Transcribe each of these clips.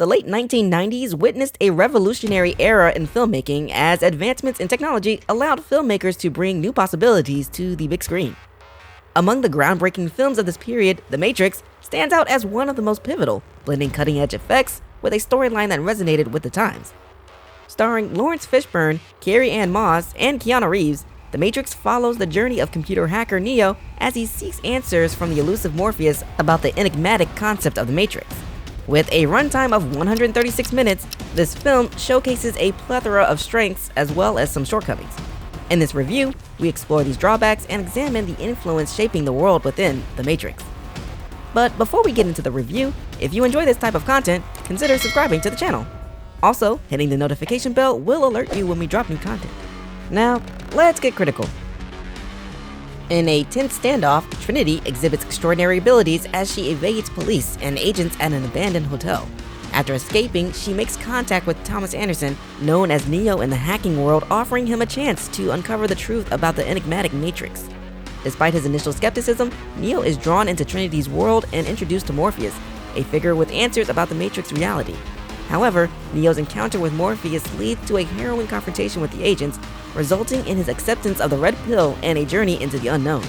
The late 1990s witnessed a revolutionary era in filmmaking as advancements in technology allowed filmmakers to bring new possibilities to the big screen. Among the groundbreaking films of this period, The Matrix stands out as one of the most pivotal, blending cutting-edge effects with a storyline that resonated with the times. Starring Lawrence Fishburne, Carrie-Anne Moss, and Keanu Reeves, The Matrix follows the journey of computer hacker Neo as he seeks answers from the elusive Morpheus about the enigmatic concept of the Matrix. With a runtime of 136 minutes, this film showcases a plethora of strengths as well as some shortcomings. In this review, we explore these drawbacks and examine the influence shaping the world within The Matrix. But before we get into the review, if you enjoy this type of content, consider subscribing to the channel. Also, hitting the notification bell will alert you when we drop new content. Now, let's get critical. In a tense standoff, Trinity exhibits extraordinary abilities as she evades police and agents at an abandoned hotel. After escaping, she makes contact with Thomas Anderson, known as Neo in the hacking world, offering him a chance to uncover the truth about the enigmatic Matrix. Despite his initial skepticism, Neo is drawn into Trinity's world and introduced to Morpheus, a figure with answers about the Matrix reality. However, Neo's encounter with Morpheus leads to a harrowing confrontation with the agents, resulting in his acceptance of the Red Pill and a journey into the unknown.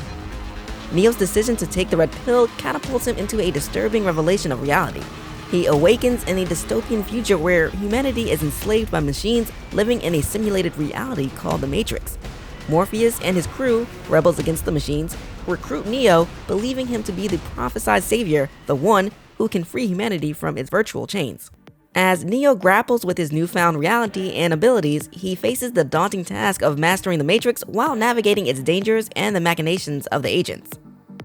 Neo's decision to take the Red Pill catapults him into a disturbing revelation of reality. He awakens in a dystopian future where humanity is enslaved by machines living in a simulated reality called the Matrix. Morpheus and his crew, rebels against the machines, recruit Neo, believing him to be the prophesied savior, the one who can free humanity from its virtual chains. As Neo grapples with his newfound reality and abilities, he faces the daunting task of mastering the Matrix while navigating its dangers and the machinations of the agents.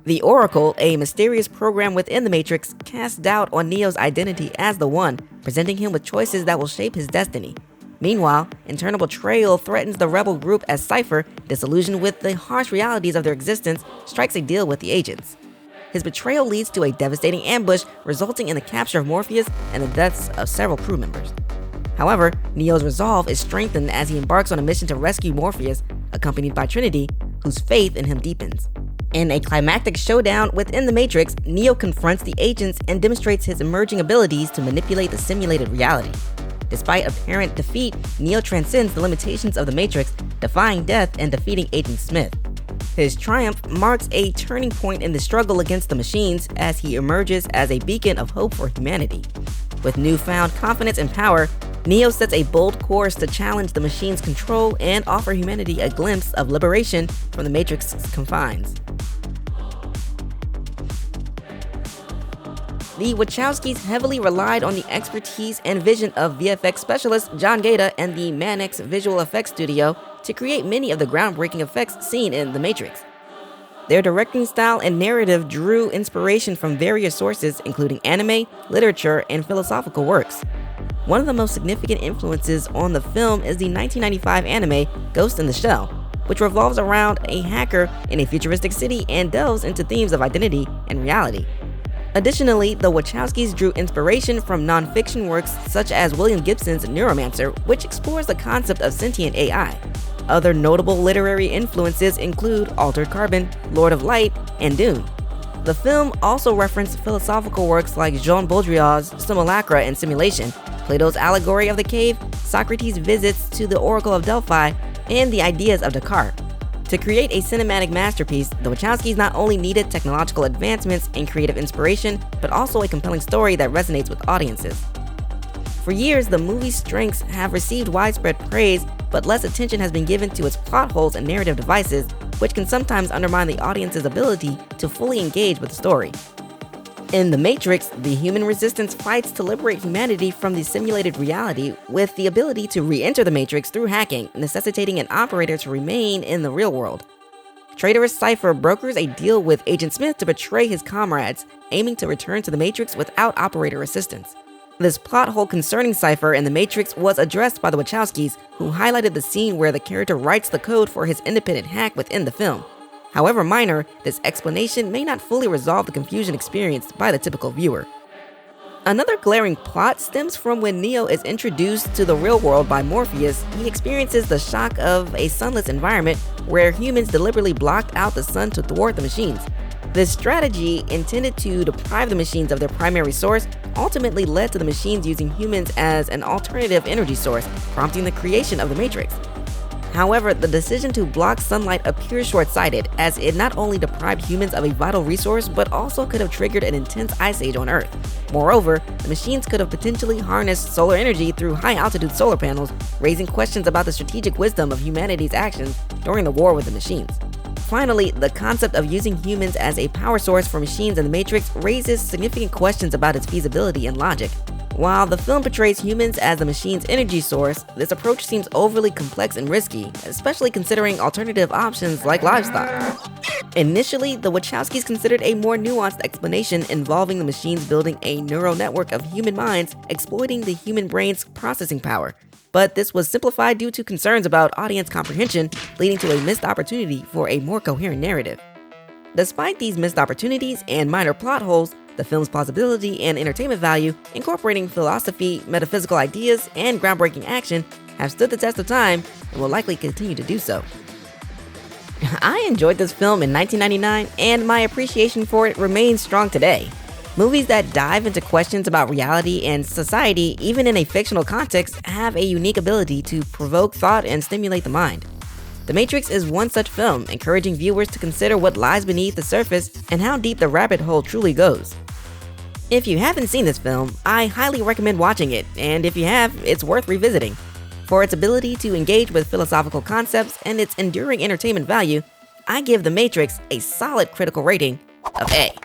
The Oracle, a mysterious program within the Matrix, casts doubt on Neo's identity as the One, presenting him with choices that will shape his destiny. Meanwhile, internal betrayal threatens the rebel group as Cypher, disillusioned with the harsh realities of their existence, strikes a deal with the agents. His betrayal leads to a devastating ambush, resulting in the capture of Morpheus and the deaths of several crew members. However, Neo's resolve is strengthened as he embarks on a mission to rescue Morpheus, accompanied by Trinity, whose faith in him deepens. In a climactic showdown within the Matrix, Neo confronts the agents and demonstrates his emerging abilities to manipulate the simulated reality. Despite apparent defeat, Neo transcends the limitations of the Matrix, defying death and defeating Agent Smith. His triumph marks a turning point in the struggle against the machines as he emerges as a beacon of hope for humanity. With newfound confidence and power, Neo sets a bold course to challenge the machine's control and offer humanity a glimpse of liberation from the Matrix's confines. The Wachowskis heavily relied on the expertise and vision of VFX specialist John Gaeta and the Manix Visual Effects Studio to create many of the groundbreaking effects seen in The Matrix. Their directing style and narrative drew inspiration from various sources, including anime, literature, and philosophical works. One of the most significant influences on the film is the 1995 anime Ghost in the Shell, which revolves around a hacker in a futuristic city and delves into themes of identity and reality. Additionally, the Wachowskis drew inspiration from non-fiction works such as William Gibson's Neuromancer, which explores the concept of sentient AI. Other notable literary influences include Altered Carbon, Lord of Light, and Dune. The film also referenced philosophical works like Jean Baudrillard's Simulacra and Simulation, Plato's Allegory of the Cave, Socrates' visits to the Oracle of Delphi, and the ideas of Descartes. To create a cinematic masterpiece, the Wachowskis not only needed technological advancements and creative inspiration, but also a compelling story that resonates with audiences. For years, the movie's strengths have received widespread praise, but less attention has been given to its plot holes and narrative devices, which can sometimes undermine the audience's ability to fully engage with the story. In The Matrix, the human resistance fights to liberate humanity from the simulated reality with the ability to re-enter the Matrix through hacking, necessitating an operator to remain in the real world. Traitorous Cypher brokers a deal with Agent Smith to betray his comrades, aiming to return to the Matrix without operator assistance. This plot hole concerning Cypher and the Matrix was addressed by the Wachowskis, who highlighted the scene where the character writes the code for his independent hack within the film. However minor, this explanation may not fully resolve the confusion experienced by the typical viewer. Another glaring plot stems from when Neo is introduced to the real world by Morpheus. He experiences the shock of a sunless environment where humans deliberately blocked out the sun to thwart the machines. This strategy, intended to deprive the machines of their primary source, ultimately led to the machines using humans as an alternative energy source, prompting the creation of the Matrix. However, the decision to block sunlight appears short-sighted, as it not only deprived humans of a vital resource, but also could have triggered an intense ice age on Earth. Moreover, the machines could have potentially harnessed solar energy through high-altitude solar panels, raising questions about the strategic wisdom of humanity's actions during the war with the machines. Finally, the concept of using humans as a power source for machines in the Matrix raises significant questions about its feasibility and logic. While the film portrays humans as the machine's energy source, this approach seems overly complex and risky, especially considering alternative options like livestock. Initially, the Wachowskis considered a more nuanced explanation involving the machines building a neural network of human minds exploiting the human brain's processing power. But this was simplified due to concerns about audience comprehension, leading to a missed opportunity for a more coherent narrative. Despite these missed opportunities and minor plot holes, the film's plausibility and entertainment value, incorporating philosophy, metaphysical ideas, and groundbreaking action, have stood the test of time and will likely continue to do so. I enjoyed this film in 1999, and my appreciation for it remains strong today. Movies that dive into questions about reality and society, even in a fictional context, have a unique ability to provoke thought and stimulate the mind. The Matrix is one such film, encouraging viewers to consider what lies beneath the surface and how deep the rabbit hole truly goes. If you haven't seen this film, I highly recommend watching it, and if you have, it's worth revisiting. For its ability to engage with philosophical concepts and its enduring entertainment value, I give The Matrix a solid critical rating of A.